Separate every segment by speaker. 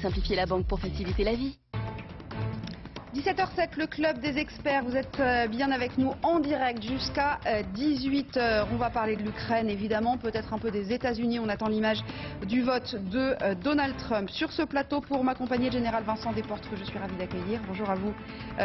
Speaker 1: Simplifier la banque pour faciliter la vie.
Speaker 2: 17h07, le club des experts, vous êtes bien avec nous en direct jusqu'à 18h. On va parler de l'Ukraine évidemment, peut-être un peu des États-Unis. On attend l'image du vote de Donald Trump. Sur ce plateau, pour m'accompagner, le général Vincent Desportes, que je suis ravi d'accueillir. Bonjour à vous,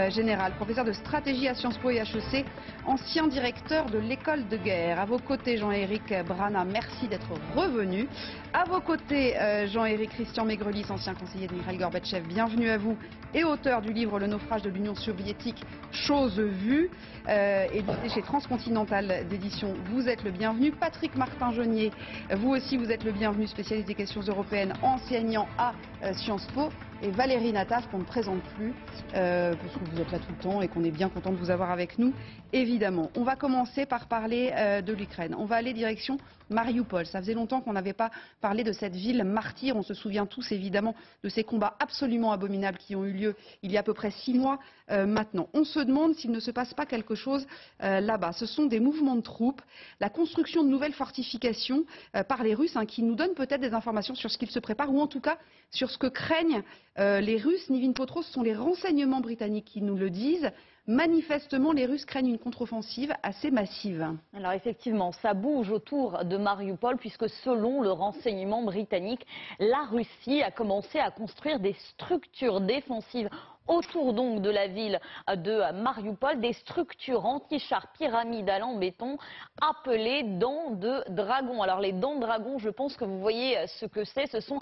Speaker 2: général, professeur de stratégie à Sciences Po et HEC, ancien directeur de l'école de guerre. À vos côtés, Jean-Éric Brana, merci d'être revenu. À vos côtés, Jean-Éric Christian Maigrelis, ancien conseiller de Mikhail Gorbatchev, bienvenue à vous, et auteur du livre Le naufrage de l'Union soviétique, chose vue, édité chez Transcontinental d'édition. Vous êtes le bienvenu. Patrick Martin-Jeunier, vous aussi vous êtes le bienvenu, spécialiste des questions européennes, enseignant à Sciences Po. Et Valérie Nataf, qu'on ne présente plus, parce que vous êtes là tout le temps et qu'on est bien content de vous avoir avec nous, évidemment. On va commencer par parler de l'Ukraine. On va aller direction Mariupol. Ça faisait longtemps qu'on n'avait pas parlé de cette ville martyre. On se souvient tous évidemment de ces combats absolument abominables qui ont eu lieu il y a à peu près 6 mois maintenant. On se demande s'il ne se passe pas quelque chose là-bas. Ce sont des mouvements de troupes, la construction de nouvelles fortifications par les Russes, qui nous donnent peut-être des informations sur ce qu'ils se préparent, ou en tout cas sur ce que craignent les Russes. Nivine Potro, ce sont les renseignements britanniques qui nous le disent. Manifestement, les Russes craignent une contre-offensive assez massive.
Speaker 3: Alors effectivement, ça bouge autour de Mariupol puisque selon le renseignement britannique, la Russie a commencé à construire des structures défensives autour donc de la ville de Mariupol, des structures anti-chars pyramidales en béton appelées dents de dragon. Alors les dents de dragon, je pense que vous voyez ce que c'est. Ce sont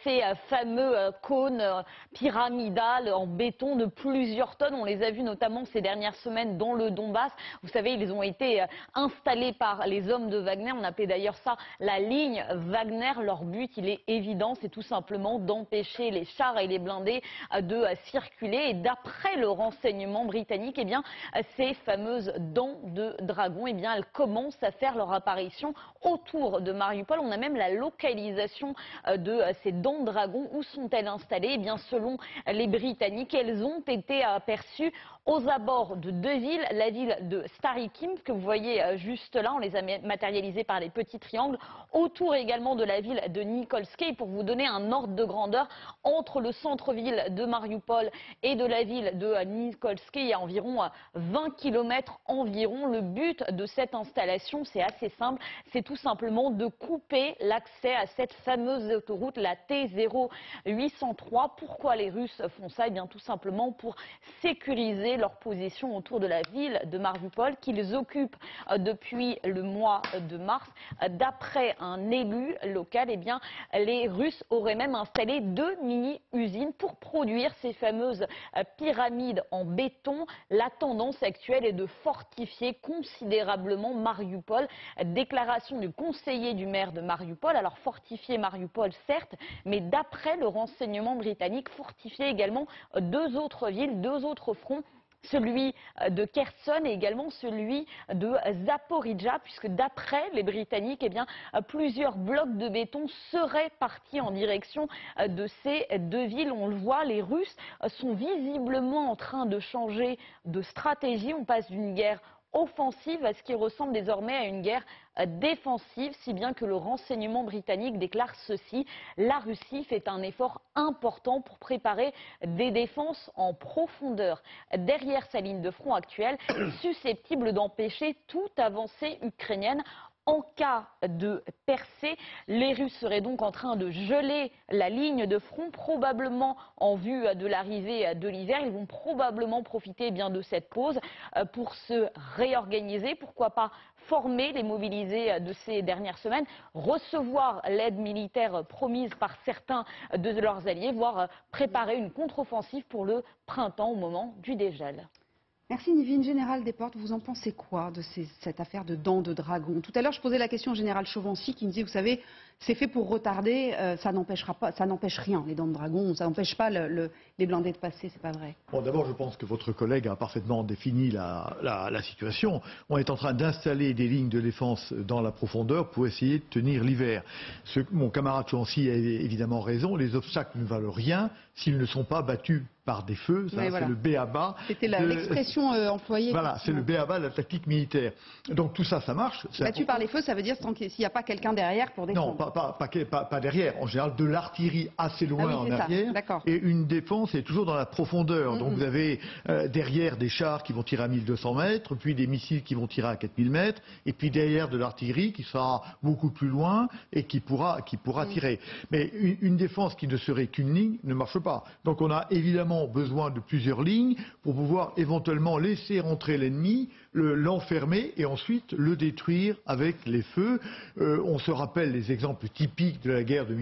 Speaker 3: ces fameux cônes pyramidales en béton de plusieurs tonnes. On les a vus notamment ces dernières semaines dans le Donbass. Vous savez, ils ont été installés par les hommes de Wagner. On appelait d'ailleurs ça la ligne Wagner. Leur but, il est évident, c'est tout simplement d'empêcher les chars et les blindés de circuler. Et d'après le renseignement britannique, eh bien, ces fameuses dents de dragon, eh bien, elles commencent à faire leur apparition autour de Mariupol. On a même la localisation de ces dents de dragon. Où sont-elles installées? Eh bien, selon les Britanniques, elles ont été aperçues aux abords de 2 villes, la ville de Starikim, que vous voyez juste là, on les a matérialisées par les petits triangles, autour également de la ville de Nikolski. Pour vous donner un ordre de grandeur, entre le centre-ville de Mariupol et de la ville de Nikolski, il y a environ 20 km environ. Le but de cette installation, c'est assez simple, c'est tout simplement de couper l'accès à cette fameuse autoroute, la T0803. Pourquoi les Russes font ça? Eh bien, tout simplement pour sécuriser leur position autour de la ville de Mariupol qu'ils occupent depuis le mois de mars. D'après un élu local, eh bien, les Russes auraient même installé 2 mini-usines pour produire ces fameuses pyramides en béton. La tendance actuelle est de fortifier considérablement Mariupol. Déclaration du conseiller du maire de Mariupol. Alors fortifier Mariupol, certes, mais d'après le renseignement britannique, fortifier également 2 autres villes, 2 autres fronts, celui de Kherson et également celui de Zaporijjia, puisque d'après les Britanniques, eh bien, plusieurs blocs de béton seraient partis en direction de ces 2 villes. On le voit, les Russes sont visiblement en train de changer de stratégie. On passe d'une guerre offensive à ce qui ressemble désormais à une guerre défensive, si bien que le renseignement britannique déclare ceci: la Russie fait un effort important pour préparer des défenses en profondeur derrière sa ligne de front actuelle, susceptible d'empêcher toute avancée ukrainienne. En cas de percée, les Russes seraient donc en train de geler la ligne de front, probablement en vue de l'arrivée de l'hiver. Ils vont probablement profiter de cette pause pour se réorganiser. Pourquoi pas former les mobilisés de ces dernières semaines, recevoir l'aide militaire promise par certains de leurs alliés, voire préparer une contre-offensive pour le printemps au moment du dégel.
Speaker 2: Merci Nivine. Général Desportes, vous en pensez quoi de cette affaire de dents de dragon? Tout à l'heure, je posais la question au général Chauvency qui me disait, vous savez, c'est fait pour retarder, ça n'empêche rien, les dents de dragon, ça n'empêche pas les blindés de passer, c'est pas vrai.
Speaker 4: Bon, d'abord, je pense que votre collègue a parfaitement défini la situation. On est en train d'installer des lignes de défense dans la profondeur pour essayer de tenir l'hiver. Mon camarade Chauvency a évidemment raison, les obstacles ne valent rien s'ils ne sont pas battus par des feux, ça,
Speaker 2: voilà.
Speaker 4: C'est le b.a.-ba.
Speaker 2: C'était l'expression employée.
Speaker 4: Voilà, c'est le b.a.-ba de la tactique militaire. Donc tout ça, ça marche.
Speaker 2: Battu par les feux, ça veut dire s'il n'y a pas quelqu'un derrière pour défendre.
Speaker 4: Non, pas derrière. En général, de l'artillerie assez loin
Speaker 2: Ah oui,
Speaker 4: en
Speaker 2: c'est ça.
Speaker 4: arrière.
Speaker 2: D'accord.
Speaker 4: Et une défense est toujours dans la profondeur. Donc vous avez derrière des chars qui vont tirer à 1200 mètres, puis des missiles qui vont tirer à 4000 mètres, et puis derrière de l'artillerie qui sera beaucoup plus loin et qui pourra tirer. Mais une défense qui ne serait qu'une ligne ne marche pas. Donc on a évidemment besoin de plusieurs lignes pour pouvoir éventuellement laisser rentrer l'ennemi, l'enfermer et ensuite le détruire avec les feux. On se rappelle les exemples typiques de la guerre de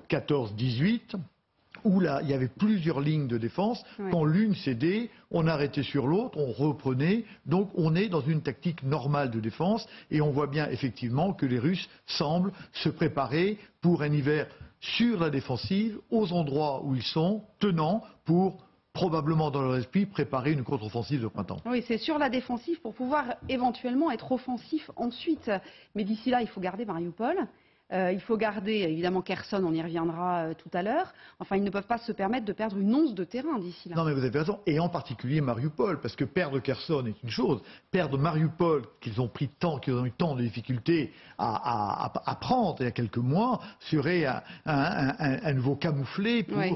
Speaker 4: 1914-18. Où là, il y avait plusieurs lignes de défense.
Speaker 2: Oui.
Speaker 4: Quand l'une cédait, on arrêtait sur l'autre, on reprenait. Donc on est dans une tactique normale de défense et on voit bien effectivement que les Russes semblent se préparer pour un hiver sur la défensive, aux endroits où ils sont, tenants pour probablement dans leur esprit préparer une contre-offensive de printemps.
Speaker 2: Oui, c'est sur la défensive pour pouvoir éventuellement être offensif ensuite. Mais d'ici là, il faut garder Mariupol. Il faut garder évidemment Kherson, on y reviendra tout à l'heure. Enfin, ils ne peuvent pas se permettre de perdre une once de terrain d'ici là.
Speaker 4: Non, mais vous avez raison, et en particulier Mariupol, parce que perdre Kherson est une chose, perdre Mariupol, qu'ils ont eu tant de difficultés à prendre il y a quelques mois, serait un nouveau camouflet pour,
Speaker 2: Oui.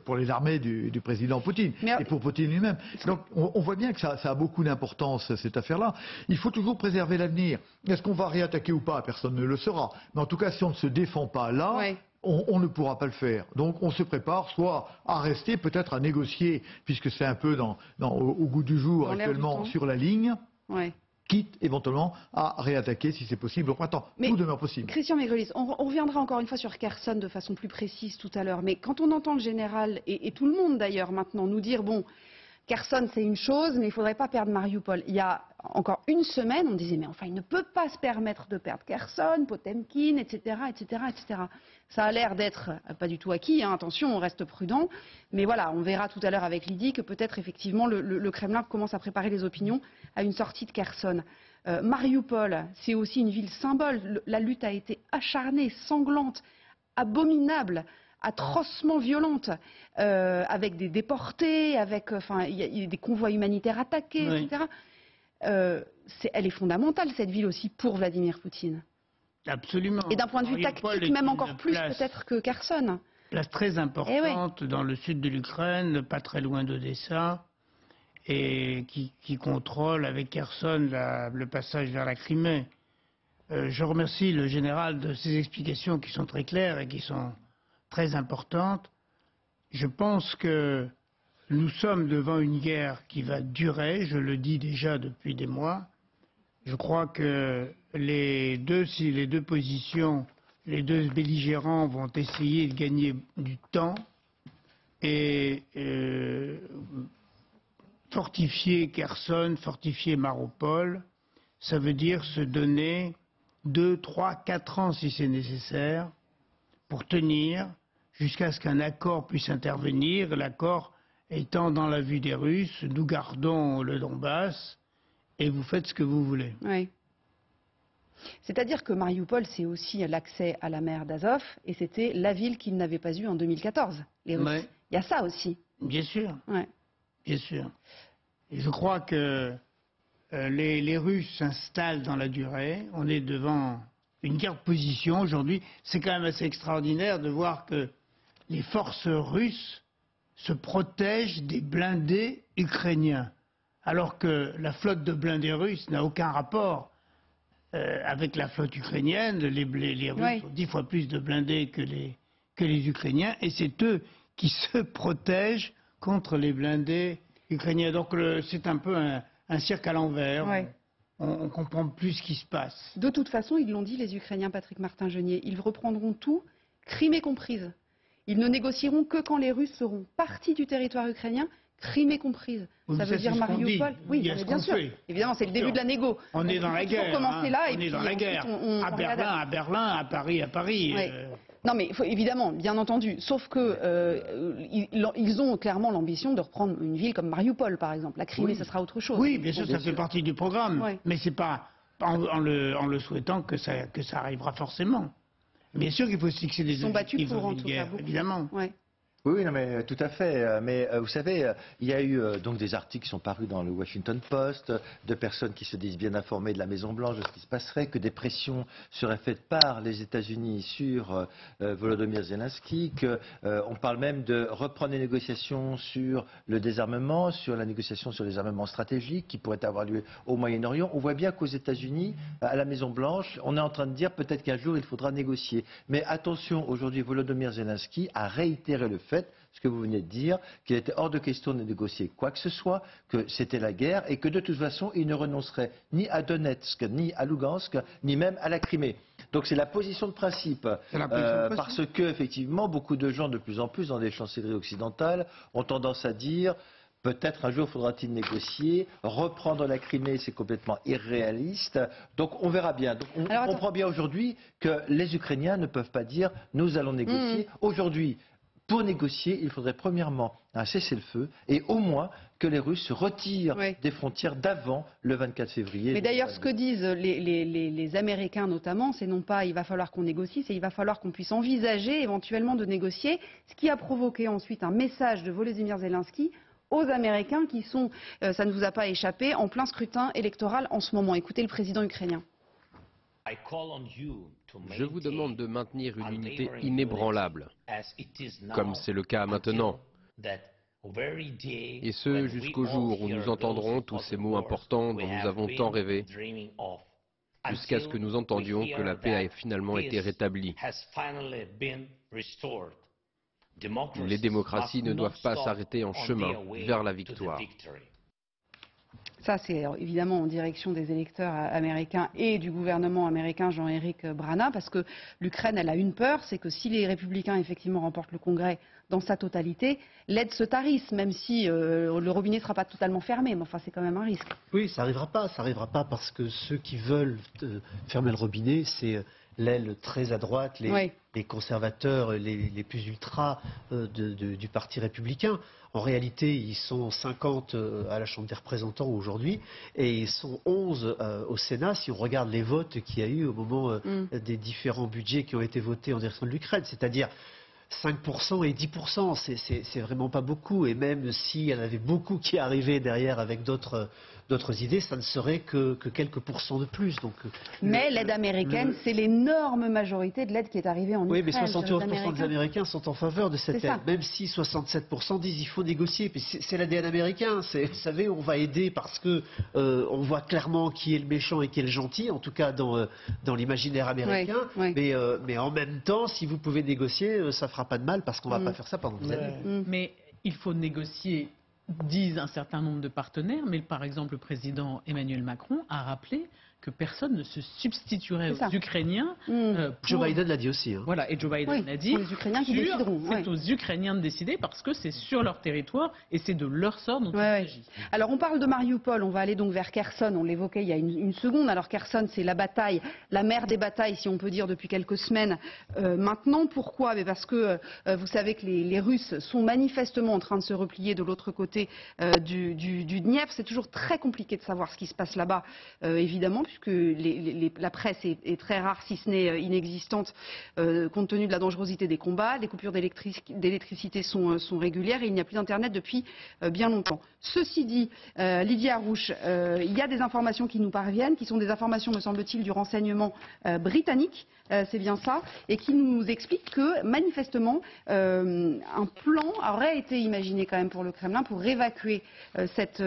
Speaker 4: pour les armées du président Poutine, et pour Poutine lui-même. Donc on voit bien que ça a beaucoup d'importance, cette affaire-là. Il faut toujours préserver l'avenir. Est-ce qu'on va réattaquer ou pas? Personne ne le saura. Mais en tout cas, si on ne se défend pas là,
Speaker 2: Oui.
Speaker 4: on ne pourra pas le faire. Donc on se prépare soit à rester, peut-être à négocier, puisque c'est un peu au goût du jour
Speaker 2: Dans l'air
Speaker 4: actuellement
Speaker 2: du temps.
Speaker 4: sur la ligne,
Speaker 2: Ouais.
Speaker 4: quitte éventuellement à réattaquer si c'est possible au printemps.
Speaker 2: Mais
Speaker 4: Tout demeure possible.
Speaker 2: Christian Mégrelis, on reviendra encore une fois sur Kherson de façon plus précise tout à l'heure. Mais quand on entend le général, et tout le monde d'ailleurs maintenant, nous dire, bon, Kherson c'est une chose, mais il ne faudrait pas perdre Mariupol. Il y a encore une semaine, on disait, mais enfin, il ne peut pas se permettre de perdre Kherson, Potemkin, etc., etc., etc. Ça a l'air d'être pas du tout acquis, hein, attention, on reste prudent. Mais voilà, on verra tout à l'heure avec Lydie que peut-être effectivement le Kremlin commence à préparer les opinions à une sortie de Kherson. Mariupol, c'est aussi une ville symbole. La lutte a été acharnée, sanglante, abominable, atrocement violente, avec des déportés, avec, enfin, il y a des convois humanitaires attaqués,
Speaker 5: Oui.
Speaker 2: etc. Elle est fondamentale, cette ville aussi, pour Vladimir Poutine.
Speaker 5: Absolument.
Speaker 2: Et d'un point de vue
Speaker 5: Mariupol
Speaker 2: tactique,
Speaker 5: est
Speaker 2: même
Speaker 5: une
Speaker 2: encore plus
Speaker 5: place-
Speaker 2: peut-être que Kherson.
Speaker 5: Place très importante dans le sud de l'Ukraine, pas très loin d'Odessa, et qui contrôle avec Kherson le passage vers la Crimée. Je remercie le général de ses explications qui sont très claires et qui sont très importantes. Je pense que nous sommes devant une guerre qui va durer, je le dis déjà depuis des mois. Je crois que les deux positions, les deux belligérants vont essayer de gagner du temps et fortifier Kherson, fortifier Mariupol, ça veut dire se donner 2, 3, 4 ans si c'est nécessaire pour tenir jusqu'à ce qu'un accord puisse intervenir, l'accord étant dans la vue des Russes, nous gardons le Donbass et vous faites ce que vous voulez.
Speaker 2: Oui. C'est-à-dire que Mariupol, c'est aussi l'accès à la mer d'Azov, et c'était la ville qu'ils n'avaient pas eue en 2014, les Russes.
Speaker 5: Ouais.
Speaker 2: Il y a ça aussi.
Speaker 5: Bien sûr,
Speaker 2: Ouais.
Speaker 5: bien sûr. Et je crois que les Russes s'installent dans la durée. On est devant une guerre de position aujourd'hui. C'est quand même assez extraordinaire de voir que les forces russes se protègent des blindés ukrainiens, alors que la flotte de blindés russes n'a aucun rapport avec la flotte ukrainienne. Les Russes
Speaker 2: Oui.
Speaker 5: ont 10 fois plus de blindés que les Ukrainiens, et c'est eux qui se protègent contre les blindés ukrainiens. Donc c'est un peu un cirque à l'envers.
Speaker 2: Oui.
Speaker 5: On comprend plus ce qui se passe.
Speaker 2: De toute façon, ils l'ont dit, les Ukrainiens, Patrick Martin-Genier, ils reprendront tout, Crimée comprise. Ils ne négocieront que quand les Russes seront partis du territoire ukrainien, Crimée comprise.
Speaker 5: Oui,
Speaker 2: ça
Speaker 5: mais
Speaker 2: veut
Speaker 5: ça,
Speaker 2: dire
Speaker 5: c'est ce qu'on
Speaker 2: Mariupol.
Speaker 5: dit.
Speaker 2: Oui,
Speaker 5: Il y a
Speaker 2: mais
Speaker 5: ce
Speaker 2: bien
Speaker 5: qu'on
Speaker 2: sûr.
Speaker 5: fait.
Speaker 2: Évidemment, c'est le début de la négo.
Speaker 5: On est dans la
Speaker 2: Il
Speaker 5: guerre.
Speaker 2: faut commencer là, et
Speaker 5: on est
Speaker 2: puis
Speaker 5: dans la
Speaker 2: ensuite,
Speaker 5: guerre.
Speaker 2: on
Speaker 5: À
Speaker 2: regarde.
Speaker 5: Berlin, à Paris, à Paris.
Speaker 2: Oui. Non, mais évidemment, bien entendu. Sauf que ils ont clairement l'ambition de reprendre une ville comme Mariupol, par exemple. La Crimée,
Speaker 5: Oui.
Speaker 2: ça sera autre chose.
Speaker 5: Oui, bien sûr,
Speaker 2: Bon,
Speaker 5: ça fait partie du programme.
Speaker 2: Ouais.
Speaker 5: Mais c'est pas en le souhaitant que ça arrivera forcément. Bien sûr qu'il faut se fixer des
Speaker 2: Ils sont battus
Speaker 5: objectifs
Speaker 2: pour,
Speaker 5: dans
Speaker 2: en
Speaker 5: une
Speaker 2: tout cas,
Speaker 5: guerre,
Speaker 2: beaucoup.
Speaker 5: évidemment.
Speaker 2: Ouais.
Speaker 6: Oui, non, mais tout à fait. Mais vous savez, il y a eu donc des articles qui sont parus dans le Washington Post, de personnes qui se disent bien informées de la Maison-Blanche de ce qui se passerait, que des pressions seraient faites par les États-Unis sur Volodymyr Zelensky, qu'on parle même de reprendre les négociations sur le désarmement, sur la négociation sur les armements stratégiques qui pourraient avoir lieu au Moyen-Orient. On voit bien qu'aux États-Unis, à la Maison-Blanche, on est en train de dire peut-être qu'un jour il faudra négocier. Mais attention, aujourd'hui, Volodymyr Zelensky a réitéré le fait, ce que vous venez de dire, qu'il était hors de question de négocier quoi que ce soit, que c'était la guerre et que de toute façon, il ne renoncerait ni à Donetsk, ni à Lugansk, ni même à la Crimée. Donc c'est la position de principe, parce que effectivement, beaucoup de gens de plus en plus dans les chancelleries occidentales ont tendance à dire peut-être un jour faudra-t-il négocier, reprendre la Crimée, c'est complètement irréaliste. Donc on verra bien. Donc, on comprend bien aujourd'hui que les Ukrainiens ne peuvent pas dire nous allons négocier. Aujourd'hui, pour négocier, il faudrait premièrement un cessez-le-feu et au moins que les Russes se retirent des frontières d'avant le 24 février.
Speaker 2: Mais d'ailleurs, ce que disent les Américains notamment, c'est non pas il va falloir qu'on négocie, c'est il va falloir qu'on puisse envisager éventuellement de négocier, ce qui a provoqué ensuite un message de Volodymyr Zelensky aux Américains qui sont, ça ne vous a pas échappé, en plein scrutin électoral en ce moment. Écoutez le président ukrainien.
Speaker 7: Je vous demande de maintenir une unité inébranlable, comme c'est le cas maintenant, et ce jusqu'au jour où nous entendrons tous ces mots importants dont nous avons tant rêvé, jusqu'à ce que nous entendions que la paix a finalement été rétablie. Les démocraties ne doivent pas s'arrêter en chemin vers la victoire.
Speaker 2: Ça, c'est évidemment en direction des électeurs américains et du gouvernement américain Jean-Éric Brana, parce que l'Ukraine, elle a une peur, c'est que si les républicains effectivement remportent le Congrès dans sa totalité, l'aide se tarisse, même si le robinet ne sera pas totalement fermé, mais enfin c'est quand même un risque.
Speaker 8: Oui, ça n'arrivera pas parce que ceux qui veulent fermer le robinet, c'est l'aile très à droite, les conservateurs, les plus ultras du Parti républicain. En réalité, ils sont 50 à la Chambre des représentants aujourd'hui et ils sont 11 au Sénat si on regarde les votes qu'il y a eu au moment des différents budgets qui ont été votés en direction de l'Ukraine. C'est-à-dire 5% et 10%, c'est vraiment pas beaucoup. Et même s'il y en avait beaucoup qui arrivaient derrière avec d'autres idées, ça ne serait que quelques pourcents de plus. Donc,
Speaker 2: mais l'aide américaine, c'est l'énorme majorité de l'aide qui est arrivée en Ukraine.
Speaker 8: Oui, mais 71% des Américains sont en faveur de cette aide. Même si 67% disent qu'il faut négocier. Puis c'est l'ADN américain. Vous savez, on va aider parce que on voit clairement qui est le méchant et qui est le gentil, en tout cas dans l'imaginaire américain. Mais en même temps, si vous pouvez négocier, ça fera pas de mal parce qu'on va pas faire ça pendant des années.
Speaker 9: Mais il faut négocier, disent un certain nombre de partenaires, mais par exemple le président Emmanuel Macron a rappelé que personne ne se substituerait aux Ukrainiens.
Speaker 8: Joe Biden l'a dit aussi.
Speaker 9: Voilà, et Joe Biden l'a dit.
Speaker 2: Les Ukrainiens qui décideront.
Speaker 9: C'est aux Ukrainiens de décider parce que c'est sur leur territoire et c'est de leur sort dont il s'agit.
Speaker 2: Alors on parle de Mariupol, on va aller donc vers Kherson, on l'évoquait il y a une seconde. Alors Kherson, c'est la bataille, la mère des batailles si on peut dire depuis quelques semaines. Maintenant, pourquoi? Parce que vous savez que les Russes sont manifestement en train de se replier de l'autre côté du Dniepr. C'est toujours très compliqué de savoir ce qui se passe là-bas, évidemment, puisque la presse est très rare, si ce n'est inexistante, compte tenu de la dangerosité des combats. Les coupures d'électricité sont régulières et il n'y a plus d'internet depuis bien longtemps. Ceci dit, Lydia Arouche, il y a des informations qui nous parviennent, qui sont des informations, me semble-t-il, du renseignement britannique, c'est bien ça, et qui nous expliquent que manifestement un plan aurait été imaginé quand même pour le Kremlin pour évacuer cette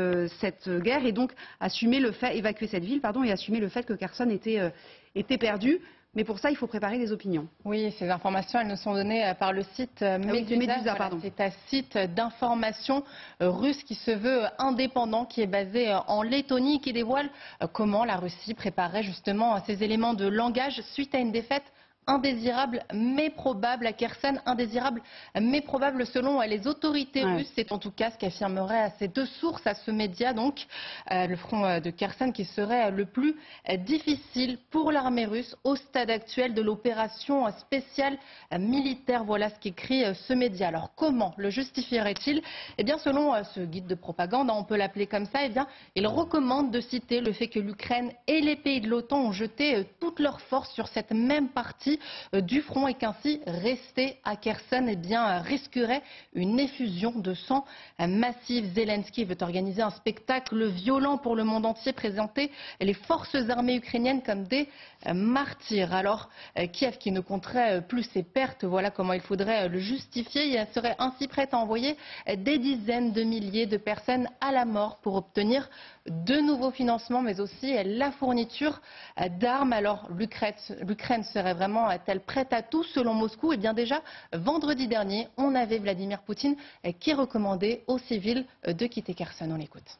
Speaker 2: guerre et donc évacuer cette ville, et assumer le fait que Kherson était perdu. Mais pour ça, il faut préparer les opinions.
Speaker 10: Oui, ces informations, elles nous sont données par le site Meduza. C'est un site d'information russe qui se veut indépendant, qui est basé en Lettonie, qui dévoile comment la Russie préparait justement ces éléments de langage suite à une défaite indésirable mais probable à Kherson, indésirable mais probable selon les autorités russes. C'est en tout cas ce qu'affirmeraient ces deux sources à ce média, donc le front de Kherson qui serait le plus difficile pour l'armée russe au stade actuel de l'opération spéciale militaire. Voilà ce qu'écrit ce média. Alors comment le justifierait-il? Eh bien selon ce guide de propagande, on peut l'appeler comme ça, eh bien il recommande de citer le fait que l'Ukraine et les pays de l'OTAN ont jeté toutes leurs forces sur cette même partie partie du front et qu'ainsi rester à Kherson risquerait une effusion de sang massive. Zelensky veut organiser un spectacle violent pour le monde entier, présenter les forces armées ukrainiennes comme des martyrs. Alors Kiev, qui ne compterait plus ses pertes, voilà comment il faudrait le justifier. Il serait ainsi prêt à envoyer des dizaines de milliers de personnes à la mort pour obtenir de nouveaux financements, mais aussi la fourniture d'armes. Alors l'Ukraine serait vraiment-t-elle prête à tout selon Moscou? Eh bien déjà, vendredi dernier, on avait Vladimir Poutine qui recommandait aux civils de quitter Kherson. On l'écoute.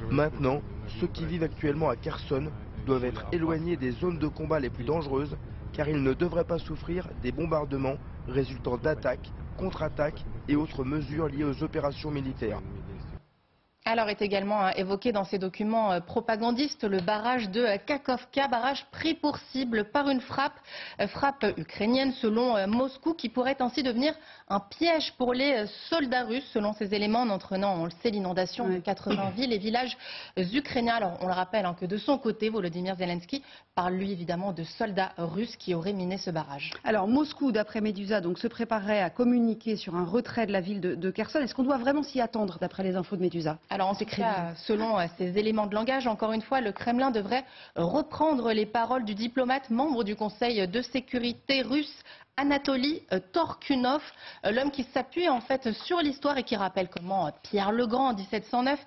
Speaker 11: Maintenant, ceux qui vivent actuellement à Kherson doivent être éloignés des zones de combat les plus dangereuses, car ils ne devraient pas souffrir des bombardements résultant d'attaques, contre-attaques et autres mesures liées aux opérations militaires.
Speaker 10: Alors est également évoqué dans ces documents propagandistes le barrage de Kakhovka, barrage pris pour cible par une frappe ukrainienne selon Moscou, qui pourrait ainsi devenir un piège pour les soldats russes, selon ces éléments, en entraînant, on le sait, l'inondation de 80 villes et villages ukrainiens. Alors on le rappelle que de son côté, Volodymyr Zelensky parle lui évidemment de soldats russes qui auraient miné ce barrage.
Speaker 2: Alors Moscou, d'après Medusa, donc, se préparerait à communiquer sur un retrait de la ville de Kherson. Est-ce qu'on doit vraiment s'y attendre, d'après les infos de Medusa?
Speaker 10: Alors en tout cas, selon ces éléments de langage, encore une fois, le Kremlin devrait reprendre les paroles du diplomate membre du Conseil de sécurité russe, Anatoly Torkunov, l'homme qui s'appuie en fait sur l'histoire et qui rappelle comment Pierre le Grand en 1709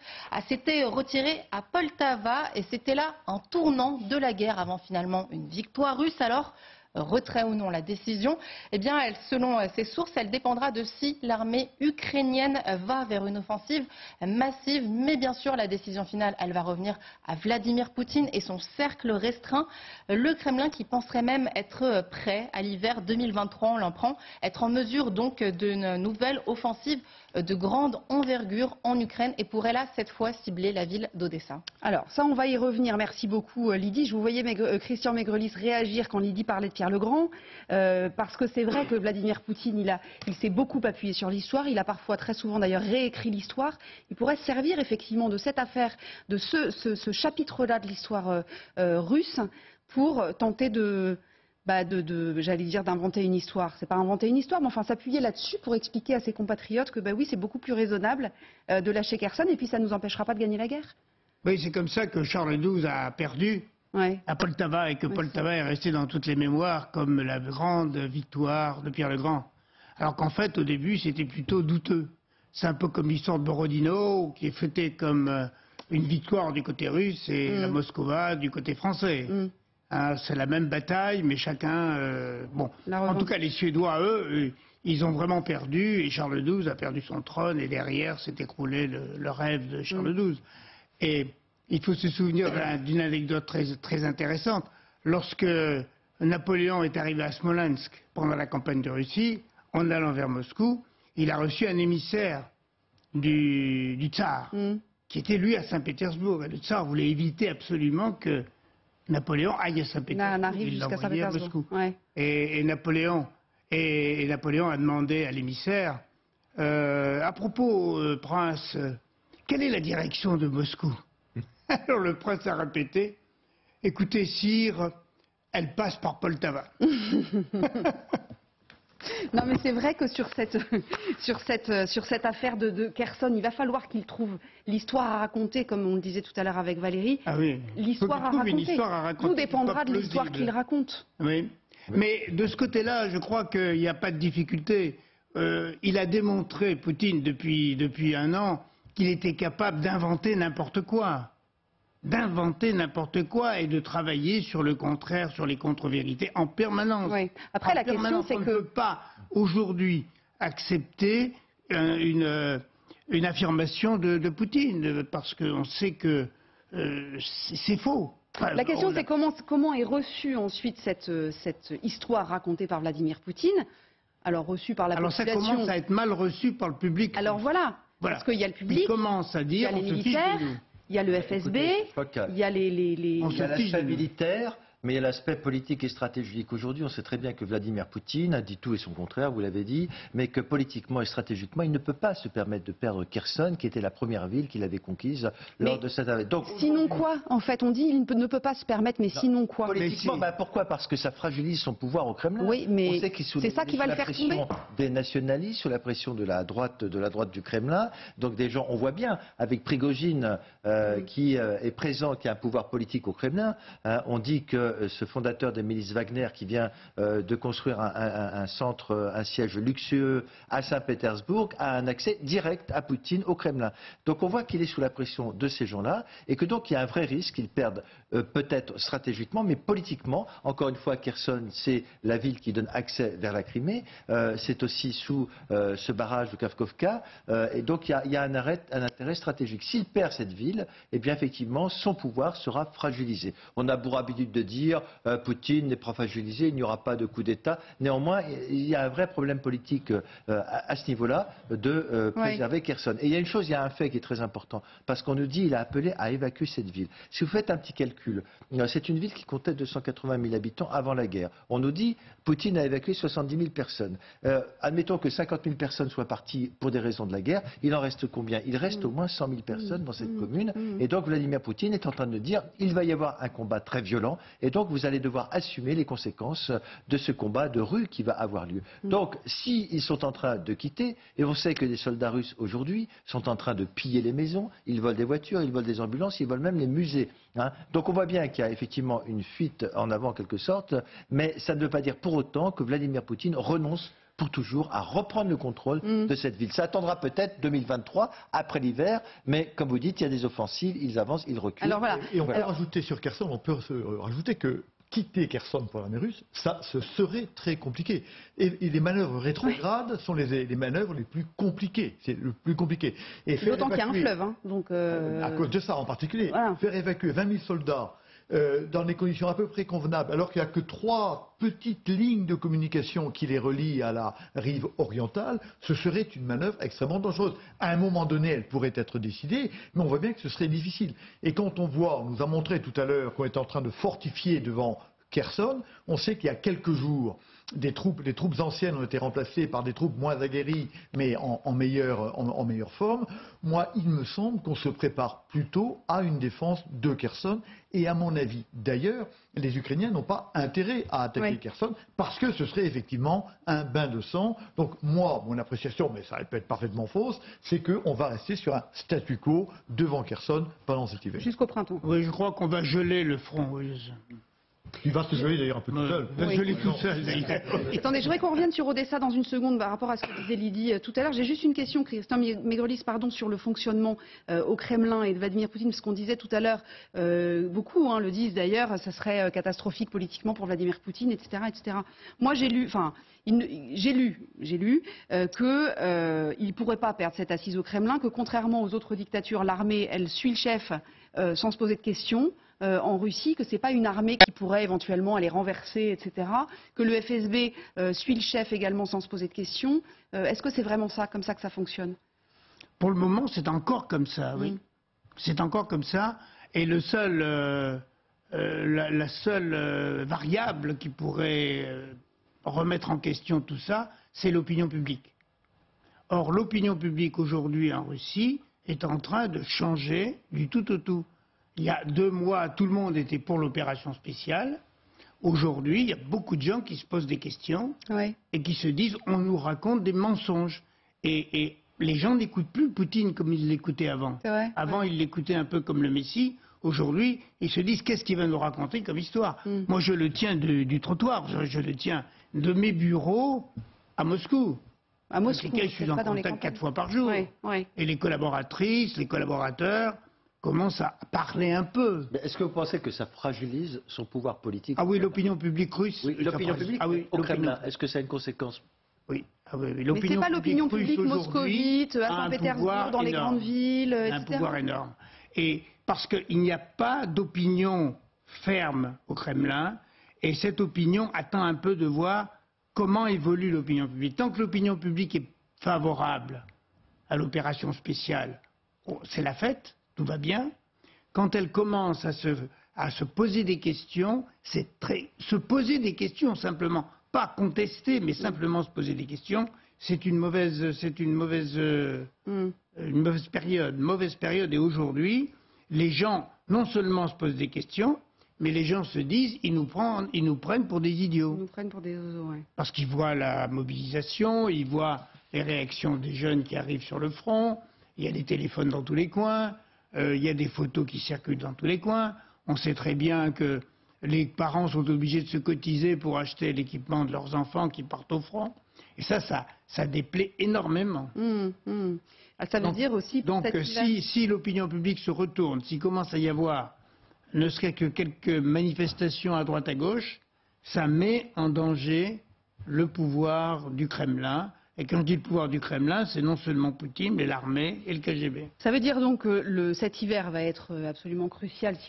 Speaker 10: s'était retiré à Poltava, et c'était là un tournant de la guerre avant finalement une victoire russe. Alors retrait ou non la décision, eh bien, selon ses sources, elle dépendra de si l'armée ukrainienne va vers une offensive massive. Mais bien sûr, la décision finale, elle va revenir à Vladimir Poutine et son cercle restreint. Le Kremlin qui penserait même être prêt à l'hiver 2023, on l'en prend, être en mesure donc d'une nouvelle offensive de grande envergure en Ukraine et pourrait là, cette fois, cibler la ville d'Odessa.
Speaker 2: Alors ça, on va y revenir. Merci beaucoup Lydie. Je vous voyais Christian Maigrelis réagir quand Lydie parlait de Pierre le Grand, parce que c'est vrai que Vladimir Poutine, il s'est beaucoup appuyé sur l'histoire. Il a parfois, très souvent d'ailleurs, réécrit l'histoire. Il pourrait se servir effectivement de cette affaire, de ce chapitre-là de l'histoire russe pour tenter j'allais dire d'inventer une histoire. C'est pas inventer une histoire, mais enfin s'appuyer là-dessus pour expliquer à ses compatriotes que oui, c'est beaucoup plus raisonnable de lâcher Kherson, et puis ça ne nous empêchera pas de gagner la guerre.
Speaker 5: Oui, c'est comme ça que Charles XII a perdu à Poltava, et que Poltava est resté dans toutes les mémoires comme la grande victoire de Pierre le Grand. Alors qu'en fait, au début, c'était plutôt douteux. C'est un peu comme l'histoire de Borodino, qui est fêtée comme une victoire du côté russe et la Moskova du côté français. C'est la même bataille, mais chacun... en tout cas, les Suédois, eux, ils ont vraiment perdu, et Charles XII a perdu son trône, et derrière s'est écroulé le rêve de Charles XII. Et il faut se souvenir d'une anecdote très intéressante. Lorsque Napoléon est arrivé à Smolensk pendant la campagne de Russie, en allant vers Moscou, il a reçu un émissaire du tsar, qui était lui à Saint-Pétersbourg. Et le tsar voulait éviter absolument que Napoléon aille à Saint-Pétersbourg. Il l'a envoyé à Moscou. Et Napoléon a demandé à l'émissaire, à propos, prince, quelle est la direction de Moscou? Alors le prince a répété, écoutez, sire, elle passe par Poltava.
Speaker 2: Non, mais c'est vrai que sur cette affaire de Kherson, il va falloir qu'il trouve l'histoire à raconter, comme on le disait tout à l'heure avec Valérie.
Speaker 5: Ah oui.
Speaker 2: L'histoire à raconter. Tout dépendra de l'histoire qu'il raconte.
Speaker 5: Oui. Mais de ce côté-là, je crois qu'il n'y a pas de difficulté. Il a démontré, Poutine, depuis un an, qu'il était capable d'inventer n'importe quoi. D'inventer n'importe quoi et de travailler sur le contraire, sur les contre-vérités en permanence.
Speaker 2: Oui. Après, la question, c'est
Speaker 5: on ne peut pas aujourd'hui accepter une affirmation de Poutine, parce qu'on sait que c'est faux. Enfin,
Speaker 2: la question, c'est comment est reçue ensuite cette histoire racontée par Vladimir Poutine. Alors, reçue par la population.
Speaker 5: Alors ça commence à être mal reçu par le public.
Speaker 2: Alors voilà. Parce qu'il y a le public,
Speaker 5: il commence à dire,
Speaker 2: il y a les militaires, il y a le FSB, il y a
Speaker 6: Il y a l'achat militaire, Mais il y a l'aspect politique et stratégique. Aujourd'hui, on sait très bien que Vladimir Poutine a dit tout et son contraire, vous l'avez dit, mais que politiquement et stratégiquement, il ne peut pas se permettre de perdre Kherson, qui était la première ville qu'il avait conquise lors de cette année.
Speaker 2: Sinon quoi? En fait, on dit il ne peut pas se permettre, mais sinon quoi?
Speaker 6: Politiquement, pourquoi? Parce que ça fragilise son pouvoir au Kremlin.
Speaker 2: Oui, mais c'est ça qui va le faire tomber.
Speaker 6: Sous la pression des nationalistes, sous la pression de la droite du Kremlin. Donc des gens, on voit bien, avec Prigojine qui est présent, qui a un pouvoir politique au Kremlin, on dit que ce fondateur des milices Wagner qui vient de construire un centre, un siège luxueux à Saint-Pétersbourg, a un accès direct à Poutine au Kremlin. Donc on voit qu'il est sous la pression de ces gens-là et que donc il y a un vrai risque qu'ils perdent peut-être stratégiquement, mais politiquement. Encore une fois, Kherson, c'est la ville qui donne accès vers la Crimée. C'est aussi sous ce barrage de Kakhovka. Et donc il y a un intérêt stratégique. S'il perd cette ville, eh bien effectivement, son pouvoir sera fragilisé. On a pour habitude de dire Poutine n'est pas fragilisé, il n'y aura pas de coup d'État. Néanmoins, il y a un vrai problème politique à ce niveau-là de préserver Kherson. Et il y a une chose, il y a un fait qui est très important, parce qu'on nous dit qu'il a appelé à évacuer cette ville. Si vous faites un petit calcul, c'est une ville qui comptait 280 000 habitants avant la guerre. On nous dit Poutine a évacué 70 000 personnes. Admettons que 50 000 personnes soient parties pour des raisons de la guerre. Il en reste combien? Il reste au moins 100 000 personnes dans cette commune. Et donc Vladimir Poutine est en train de dire il va y avoir un combat très violent et donc vous allez devoir assumer les conséquences de ce combat de rue qui va avoir lieu. Donc s'ils sont en train de quitter, et on sait que les soldats russes aujourd'hui sont en train de piller les maisons, ils volent des voitures, ils volent des ambulances, ils volent même les musées. Donc on voit bien qu'il y a effectivement une fuite en avant en quelque sorte, mais ça ne veut pas dire pour autant que Vladimir Poutine renonce pour toujours à reprendre le contrôle de cette ville. Ça attendra peut-être 2023, après l'hiver, mais comme vous dites, il y a des offensives, ils avancent, ils reculent.
Speaker 2: Alors, voilà.
Speaker 4: Et on peut rajouter sur Kherson, on peut rajouter que quitter Kherson pour l'armée russe, ça ce serait très compliqué. Et les manœuvres rétrogrades sont les manœuvres les plus compliquées. C'est le plus compliqué.
Speaker 2: D'autant qu'il y a un fleuve. Donc
Speaker 4: à cause de ça en particulier. Voilà. Faire évacuer 20 000 soldats dans des conditions à peu près convenables, alors qu'il n'y a que 3 petites lignes de communication qui les relient à la rive orientale, ce serait une manœuvre extrêmement dangereuse. À un moment donné, elle pourrait être décidée, mais on voit bien que ce serait difficile. Et quand on nous a montré tout à l'heure qu'on est en train de fortifier devant Kherson, on sait qu'il y a quelques jours, les troupes anciennes ont été remplacées par des troupes moins aguerries, mais en meilleure forme. Moi, il me semble qu'on se prépare plutôt à une défense de Kherson. Et à mon avis, d'ailleurs, les Ukrainiens n'ont pas intérêt à attaquer Kherson, parce que ce serait effectivement un bain de sang. Donc moi, mon appréciation, mais ça peut être parfaitement fausse, c'est qu'on va rester sur un statu quo devant Kherson pendant cet hiver.
Speaker 2: Jusqu'au printemps.
Speaker 5: Oui, je crois qu'on va geler le front russe.
Speaker 4: Il va se geler d'ailleurs un peu tout seul.
Speaker 5: Il va se geler tout seul d'ailleurs.
Speaker 2: Attendez, je voudrais qu'on revienne sur Odessa dans une seconde par rapport à ce que disait Lydie tout à l'heure. J'ai juste une question, Christian Megrellis, sur le fonctionnement au Kremlin et de Vladimir Poutine, parce qu'on disait tout à l'heure, beaucoup le disent d'ailleurs, ça serait catastrophique politiquement pour Vladimir Poutine, etc. etc. Moi j'ai lu qu'il ne pourrait pas perdre cette assise au Kremlin, que contrairement aux autres dictatures, l'armée, elle suit le chef sans se poser de questions. En Russie, que ce n'est pas une armée qui pourrait éventuellement aller renverser, etc., que le FSB suit le chef également sans se poser de questions. Est-ce que c'est vraiment comme ça que ça fonctionne?
Speaker 5: Pour le moment, c'est encore comme ça, oui. C'est encore comme ça. Et la seule variable qui pourrait remettre en question tout ça, c'est l'opinion publique. Or, l'opinion publique aujourd'hui en Russie est en train de changer du tout au tout. Il y a 2 mois, tout le monde était pour l'opération spéciale. Aujourd'hui, il y a beaucoup de gens qui se posent des questions et qui se disent on nous raconte des mensonges. Et les gens n'écoutent plus Poutine comme ils l'écoutaient avant. Avant, ils l'écoutaient un peu comme le Messie. Aujourd'hui, ils se disent qu'est-ce qu'il va nous raconter comme histoire. Moi, je le tiens du trottoir, je le tiens de mes bureaux à Moscou. Avec lesquels je suis en contact 4 fois par jour. Et les collaboratrices, les collaborateurs commence à parler un peu.
Speaker 6: Est-ce que vous pensez que ça fragilise son pouvoir politique?
Speaker 5: Ah oui, l'opinion publique russe.
Speaker 6: Oui, l'opinion publique au Kremlin. Est-ce que ça a une conséquence?
Speaker 5: Oui.
Speaker 2: Mais c'est pas l'opinion publique moscovite, à Saint-Pétersbourg, dans les grandes villes, etc.
Speaker 5: Un pouvoir énorme. Et parce qu'il n'y a pas d'opinion ferme au Kremlin, et cette opinion attend un peu de voir comment évolue l'opinion publique. Tant que l'opinion publique est favorable à l'opération spéciale, c'est la fête. Tout va bien. Quand elle commence à se poser des questions. Se poser des questions simplement, pas contester, mais simplement se poser des questions. C'est une mauvaise période. Et aujourd'hui, les gens non seulement se posent des questions, mais les gens se disent, ils nous prennent pour des idiots.
Speaker 2: Ils nous prennent pour des oiseaux, ouais.
Speaker 5: Parce qu'ils voient la mobilisation, ils voient les réactions des jeunes qui arrivent sur le front, il y a des téléphones dans tous les coins, il y a des photos qui circulent dans tous les coins. On sait très bien que les parents sont obligés de se cotiser pour acheter l'équipement de leurs enfants qui partent au front. Et ça déplaît énormément.
Speaker 2: Ça veut dire aussi...
Speaker 5: Donc si l'opinion publique se retourne, s'il commence à y avoir ne serait que quelques manifestations à droite à gauche, ça met en danger le pouvoir du Kremlin. Et quand je dis le pouvoir du Kremlin, c'est non seulement Poutine, mais l'armée et le KGB.
Speaker 2: Ça veut dire donc que cet hiver va être absolument crucial si